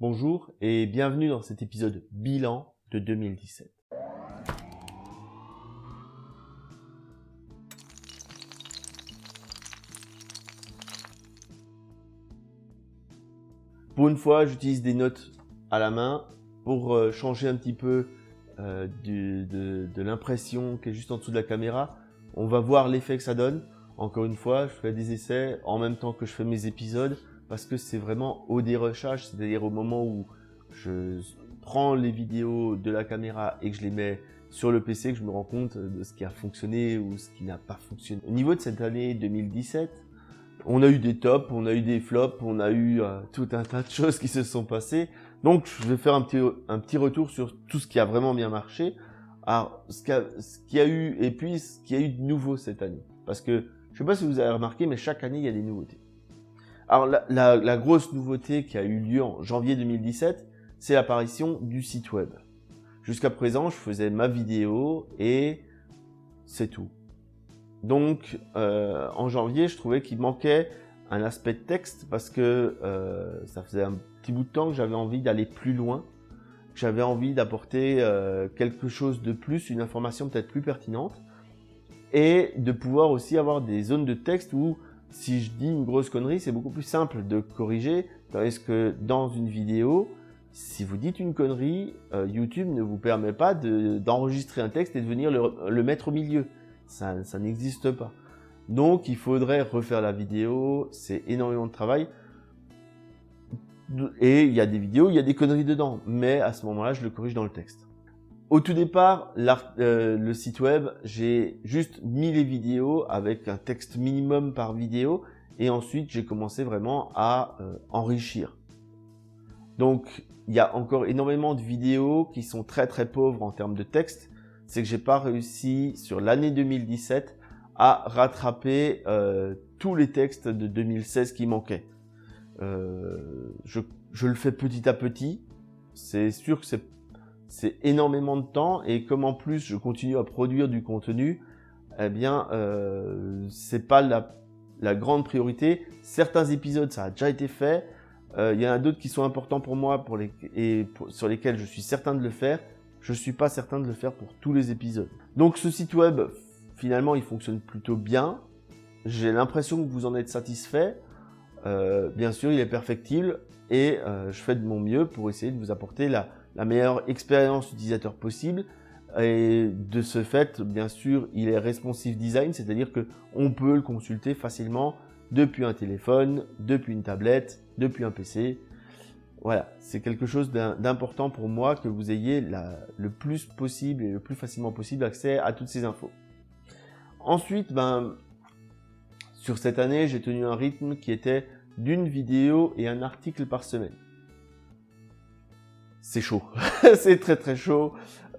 Bonjour et bienvenue dans cet épisode bilan de 2017. Pour une fois, j'utilise des notes à la main pour changer un petit peu de l'impression qui est juste en dessous de la caméra. On va voir l'effet que ça donne. Encore une fois, je fais des essais en même temps que je fais mes épisodes parce que c'est vraiment au dérushage, c'est-à-dire au moment où je prends les vidéos de la caméra et que je les mets sur le PC que je me rends compte de ce qui a fonctionné ou ce qui n'a pas fonctionné. Au niveau de cette année 2017, on a eu des tops, on a eu des flops, on a eu tout un tas de choses qui se sont passées. Donc je vais faire un petit retour sur tout ce qui a vraiment bien marché. Alors ce qu'il y a eu et puis ce qu'il y a eu de nouveau cette année. Parce que je sais pas si vous avez remarqué, mais chaque année il y a des nouveautés. Alors la grosse nouveauté qui a eu lieu en janvier 2017, c'est l'apparition du site web. Jusqu'à présent, je faisais ma vidéo et c'est tout. Donc, en janvier, je trouvais qu'il manquait un aspect de texte parce que ça faisait un petit bout de temps que j'avais envie d'aller plus loin, que j'avais envie d'apporter quelque chose de plus, une information peut-être plus pertinente, et de pouvoir aussi avoir des zones de texte où, si je dis une grosse connerie, c'est beaucoup plus simple de corriger, tandis que dans une vidéo, si vous dites une connerie, YouTube ne vous permet pas d'enregistrer un texte et de venir le mettre au milieu. Ça n'existe pas. Donc, il faudrait refaire la vidéo, c'est énormément de travail. Et il y a des vidéos, il y a des conneries dedans, mais à ce moment-là, je le corrige dans le texte. Au tout départ, le site web, j'ai juste mis les vidéos avec un texte minimum par vidéo, et ensuite, j'ai commencé vraiment à enrichir. Donc, il y a encore énormément de vidéos qui sont très très pauvres en termes de texte. C'est que j'ai pas réussi sur l'année 2017 à rattraper tous les textes de 2016 qui manquaient. Je le fais petit à petit. C'est sûr que c'est énormément de temps et comme en plus je continue à produire du contenu, eh bien c'est pas la grande priorité. Certains épisodes ça a déjà été fait. Il y en a d'autres qui sont importants pour moi sur lesquels je suis certain de le faire. Je suis pas certain de le faire pour tous les épisodes. Donc ce site web, finalement, il fonctionne plutôt bien. J'ai l'impression que vous en êtes satisfait. Bien sûr, il est perfectible et je fais de mon mieux pour essayer de vous apporter la meilleure expérience utilisateur possible. Et de ce fait, bien sûr, il est responsive design, c'est-à-dire que on peut le consulter facilement depuis un téléphone, depuis une tablette, depuis un PC. Voilà, c'est quelque chose d'important pour moi que vous ayez le plus possible et le plus facilement possible accès à toutes ces infos. Ensuite, sur cette année, j'ai tenu un rythme qui était d'une vidéo et un article par semaine. C'est chaud, c'est très très chaud,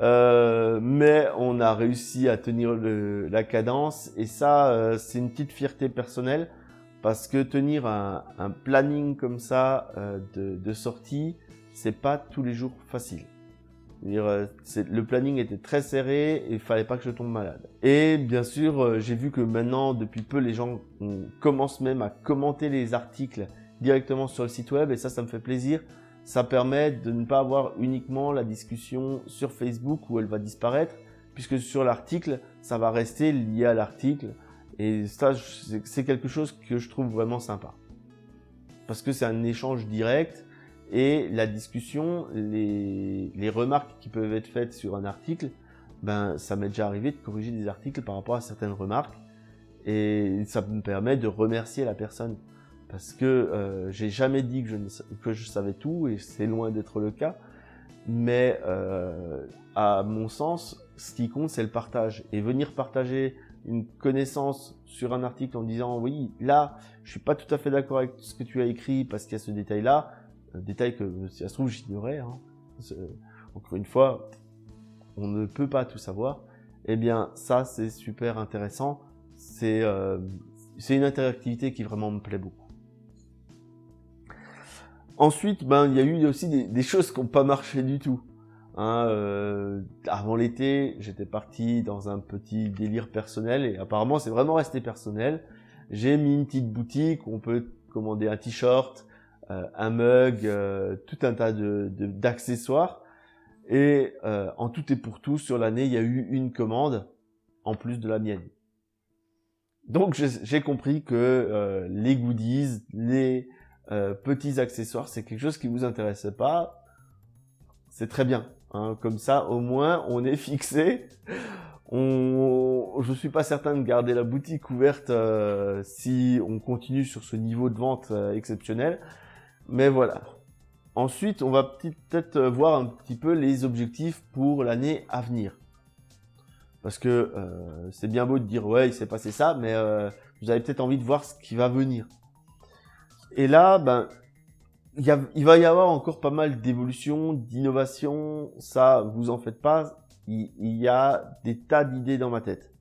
mais on a réussi à tenir la cadence et ça, c'est une petite fierté personnelle. Parce que tenir un planning comme ça de sortie, c'est pas tous les jours facile. Le planning était très serré et il fallait pas que je tombe malade. Et bien sûr, j'ai vu que maintenant, depuis peu, les gens commencent même à commenter les articles directement sur le site web et ça me fait plaisir. Ça permet de ne pas avoir uniquement la discussion sur Facebook où elle va disparaître, puisque sur l'article, ça va rester lié à l'article. Et ça, c'est quelque chose que je trouve vraiment sympa. Parce que c'est un échange direct et la discussion, les remarques qui peuvent être faites sur un article, ça m'est déjà arrivé de corriger des articles par rapport à certaines remarques et ça me permet de remercier la personne. Parce que j'ai jamais dit que je savais tout et c'est loin d'être le cas. Mais à mon sens, ce qui compte, c'est le partage. Et venir partager une connaissance sur un article en disant oui, là, je suis pas tout à fait d'accord avec ce que tu as écrit parce qu'il y a ce détail-là, un détail que si ça se trouve j'ignorais. Encore une fois, on ne peut pas tout savoir. Eh bien, ça c'est super intéressant. C'est une interactivité qui vraiment me plaît beaucoup. Ensuite, il y a eu aussi des choses qui n'ont pas marché du tout. Avant l'été, j'étais parti dans un petit délire personnel et apparemment c'est vraiment resté personnel. J'ai mis une petite boutique où on peut commander un t-shirt un mug, tout un tas d'accessoires. Et en tout et pour tout, sur l'année, il y a eu une commande en plus de la mienne. Donc j'ai compris que les goodies, les petits accessoires, c'est quelque chose qui vous intéresse pas. C'est très bien, hein. Comme ça, au moins, on est fixé. Je suis pas certain de garder la boutique ouverte si on continue sur ce niveau de vente exceptionnel. Mais voilà. Ensuite, on va peut-être voir un petit peu les objectifs pour l'année à venir. Parce que c'est bien beau de dire ouais, il s'est passé ça, mais vous avez peut-être envie de voir ce qui va venir. Et là, ben, il va y avoir encore pas mal d'évolutions, d'innovations. Ça, vous en faites pas. Il y a des tas d'idées dans ma tête.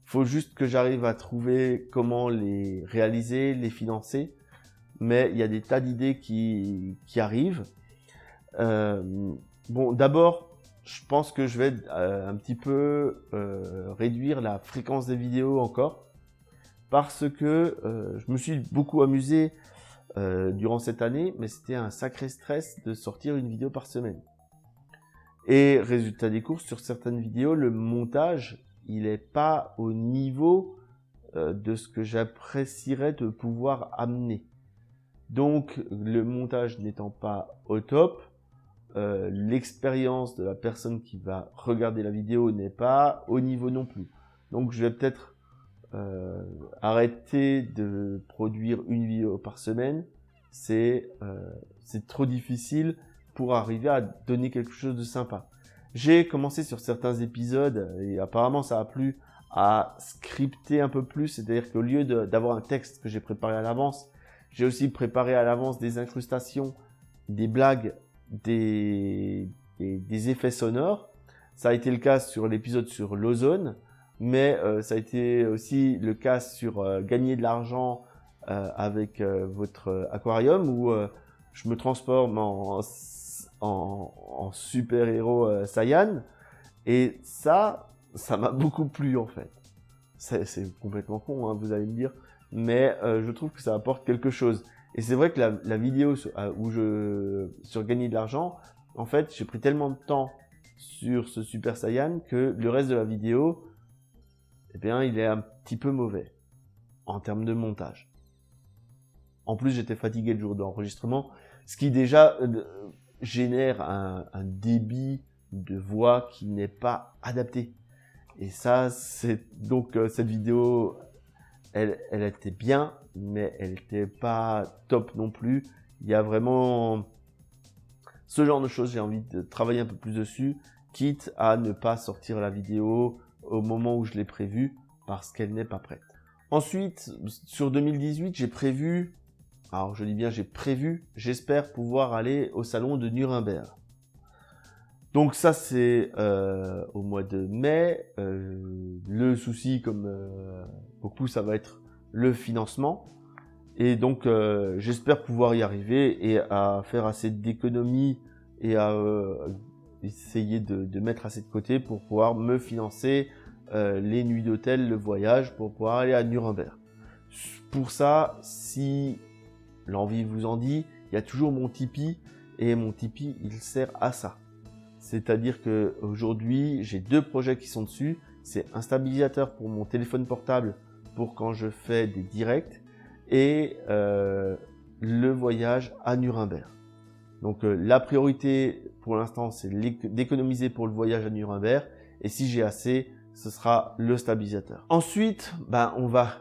Faut juste que j'arrive à trouver comment les réaliser, les financer. Mais il y a des tas d'idées qui arrivent. Bon, d'abord, je pense que je vais un petit peu réduire la fréquence des vidéos encore. Parce que je me suis beaucoup amusé durant cette année, mais c'était un sacré stress de sortir une vidéo par semaine. Et résultat des courses, sur certaines vidéos, le montage, il n'est pas au niveau de ce que j'apprécierais de pouvoir amener. Donc, le montage n'étant pas au top, l'expérience de la personne qui va regarder la vidéo n'est pas au niveau non plus. Donc, je vais peut-être arrêter de produire une vidéo par semaine. C'est trop difficile pour arriver à donner quelque chose de sympa. J'ai commencé sur certains épisodes et apparemment ça a plu à scripter un peu plus, c'est-à-dire qu'au lieu d'avoir un texte que j'ai préparé à l'avance, j'ai aussi préparé à l'avance des incrustations, des blagues, des effets sonores. Ça a été le cas sur l'épisode sur l'ozone, mais ça a été aussi le cas sur gagner de l'argent avec votre aquarium où je me transforme en super-héros Saiyan. Et ça m'a beaucoup plu en fait. C'est complètement con, hein, vous allez me dire. Mais je trouve que ça apporte quelque chose. Et c'est vrai que la vidéo sur gagner de l'argent, en fait, j'ai pris tellement de temps sur ce Super Saiyan que le reste de la vidéo, eh bien, il est un petit peu mauvais en termes de montage. En plus, j'étais fatigué le jour de l'enregistrement, ce qui déjà génère un débit de voix qui n'est pas adapté. Et ça, c'est donc cette vidéo, elle était bien, mais elle n'était pas top non plus. Il y a vraiment ce genre de choses, j'ai envie de travailler un peu plus dessus, quitte à ne pas sortir la vidéo au moment où je l'ai prévue, parce qu'elle n'est pas prête. Ensuite, sur 2018, j'ai prévu, alors je dis bien j'ai prévu, j'espère pouvoir aller au salon de Nuremberg. Donc ça c'est au mois de mai. Le souci, comme beaucoup, ça va être le financement. Et donc j'espère pouvoir y arriver et à faire assez d'économies et à essayer de mettre assez de côté pour pouvoir me financer les nuits d'hôtel, le voyage, pour pouvoir aller à Nuremberg. Pour ça, si l'envie vous en dit, il y a toujours mon Tipeee, et mon Tipeee, il sert à ça. C'est-à-dire que aujourd'hui, j'ai 2 projets qui sont dessus. C'est un stabilisateur pour mon téléphone portable pour quand je fais des directs et le voyage à Nuremberg. Donc la priorité pour l'instant, c'est d'économiser pour le voyage à Nuremberg, et si j'ai assez, ce sera le stabilisateur. Ensuite, on va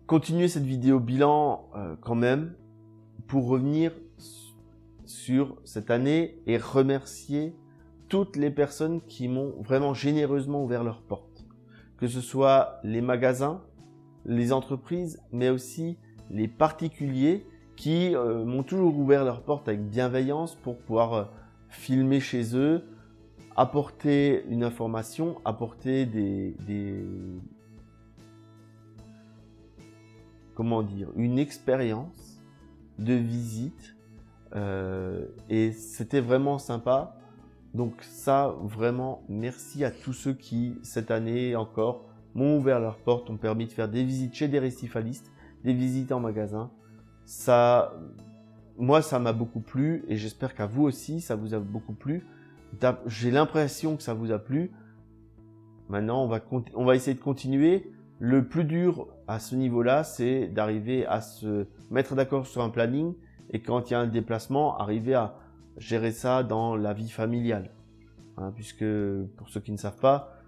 continuer cette vidéo bilan quand même pour revenir sur cette année et remercier toutes les personnes qui m'ont vraiment généreusement ouvert leurs portes. Que ce soit les magasins, les entreprises, mais aussi les particuliers qui m'ont toujours ouvert leurs portes avec bienveillance pour pouvoir filmer chez eux, apporter une information, apporter une expérience de visite. Et c'était vraiment sympa. Donc ça, vraiment, merci à tous ceux qui, cette année encore, m'ont ouvert leurs portes, ont permis de faire des visites chez des récifalistes, des visites en magasin. Ça moi, ça m'a beaucoup plu et j'espère qu'à vous aussi, ça vous a beaucoup plu. J'ai l'impression que ça vous a plu. Maintenant, on va essayer de continuer. Le plus dur à ce niveau-là, c'est d'arriver à se mettre d'accord sur un planning et quand il y a un déplacement, arriver à gérer ça dans la vie familiale. Hein, puisque, pour ceux qui ne savent pas,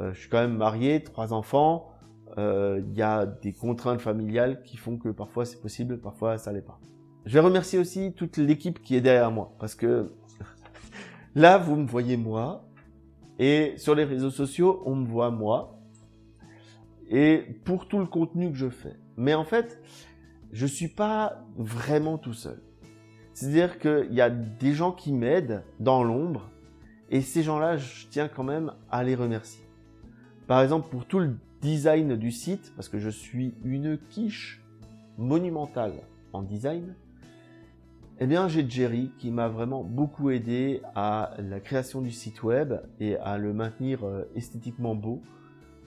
je suis quand même marié, 3 enfants. Il y a des contraintes familiales qui font que parfois c'est possible, parfois ça l'est pas. Je vais remercier aussi toute l'équipe qui est derrière moi parce que là, vous me voyez moi et sur les réseaux sociaux, on me voit moi et pour tout le contenu que je fais. Mais en fait, je suis pas vraiment tout seul. C'est-à-dire qu'il y a des gens qui m'aident dans l'ombre et ces gens-là, je tiens quand même à les remercier. Par exemple, pour tout le design du site, parce que je suis une quiche monumentale en design, eh bien, j'ai Jerry qui m'a vraiment beaucoup aidé à la création du site web et à le maintenir esthétiquement beau.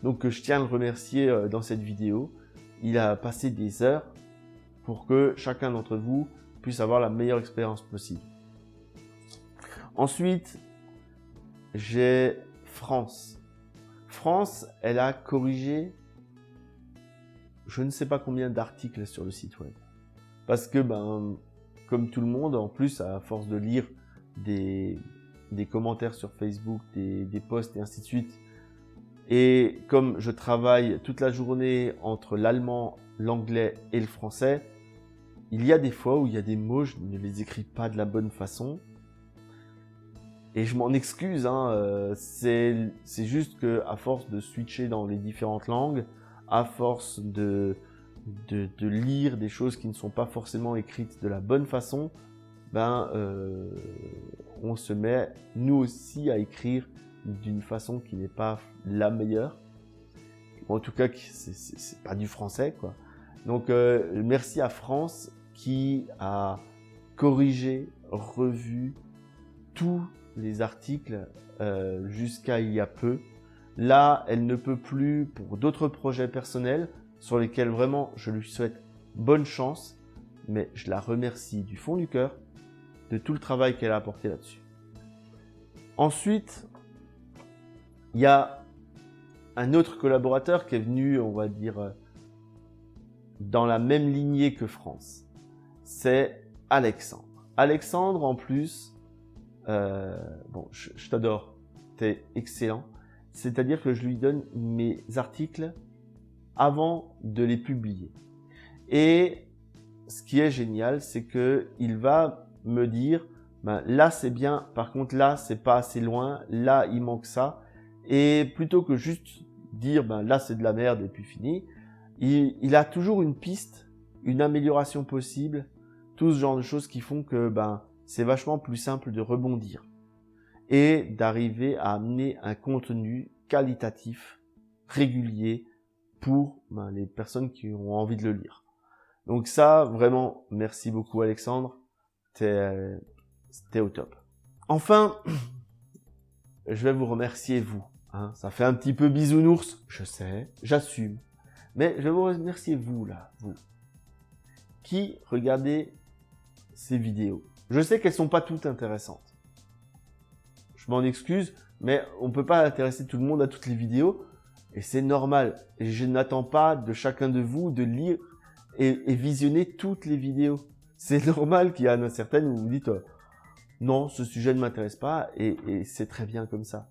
Donc, je tiens à le remercier dans cette vidéo. Il a passé des heures pour que chacun d'entre vous puisse avoir la meilleure expérience possible. Ensuite, j'ai France. France, elle a corrigé je ne sais pas combien d'articles sur le site web. Parce que, comme tout le monde, en plus, à force de lire des commentaires sur Facebook, des posts et ainsi de suite, et comme je travaille toute la journée entre l'allemand, l'anglais et le français, il y a des fois où il y a des mots, je ne les écris pas de la bonne façon. Et je m'en excuse, hein, c'est juste que à force de switcher dans les différentes langues, à force de lire des choses qui ne sont pas forcément écrites de la bonne façon, on se met nous aussi à écrire d'une façon qui n'est pas la meilleure. Ou en tout cas, c'est pas du français, quoi. Donc merci à France qui a corrigé, revu tous les articles jusqu'à il y a peu. Là, elle ne peut plus pour d'autres projets personnels sur lesquels vraiment je lui souhaite bonne chance, mais je la remercie du fond du cœur de tout le travail qu'elle a apporté là-dessus. Ensuite, il y a un autre collaborateur qui est venu, on va dire, dans la même lignée que France. C'est Alexandre. Alexandre, en plus, je t'adore, t'es excellent. C'est-à-dire que je lui donne mes articles avant de les publier. Et ce qui est génial, c'est que il va me dire, là c'est bien, par contre là c'est pas assez loin, là il manque ça. Et plutôt que juste dire, là c'est de la merde et puis fini, il a toujours une piste, une amélioration possible, tout ce genre de choses qui font que c'est vachement plus simple de rebondir et d'arriver à amener un contenu qualitatif, régulier pour les personnes qui ont envie de le lire. Donc ça, vraiment, merci beaucoup Alexandre, t'es au top. Enfin, je vais vous remercier vous. Hein. Ça fait un petit peu bisounours, je sais, j'assume. Mais je vais vous remercier vous là, vous, qui regardez ces vidéos. Je sais qu'elles sont pas toutes intéressantes. Je m'en excuse, mais on ne peut pas intéresser tout le monde à toutes les vidéos, et c'est normal. Et je n'attends pas de chacun de vous de lire et visionner toutes les vidéos. C'est normal qu'il y en a certaines où vous dites non, ce sujet ne m'intéresse pas, et c'est très bien comme ça.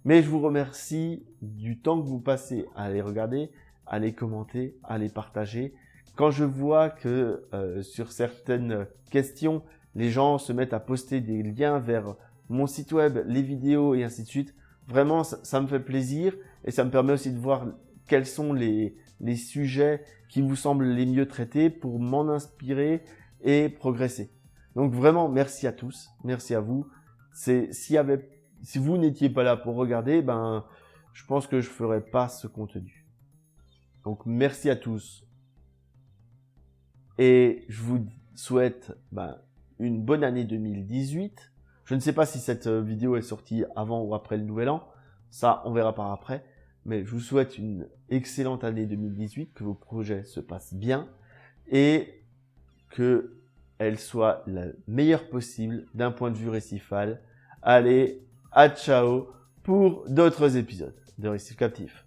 Mais je vous remercie du temps que vous passez à les regarder, à les commenter, à les partager. Quand je vois que sur certaines questions, les gens se mettent à poster des liens vers mon site web, les vidéos et ainsi de suite, vraiment ça me fait plaisir et ça me permet aussi de voir quels sont les sujets qui vous semblent les mieux traités pour m'en inspirer et progresser. Donc vraiment merci à tous, merci à vous. Si vous n'étiez pas là pour regarder, je pense que je ferais pas ce contenu. Donc merci à tous et je vous souhaite une bonne année 2018. Je ne sais pas si cette vidéo est sortie avant ou après le nouvel an, ça on verra par après, mais je vous souhaite une excellente année 2018, que vos projets se passent bien et que elle soit la meilleure possible d'un point de vue récifal. Allez, à ciao pour d'autres épisodes de Récif Captif.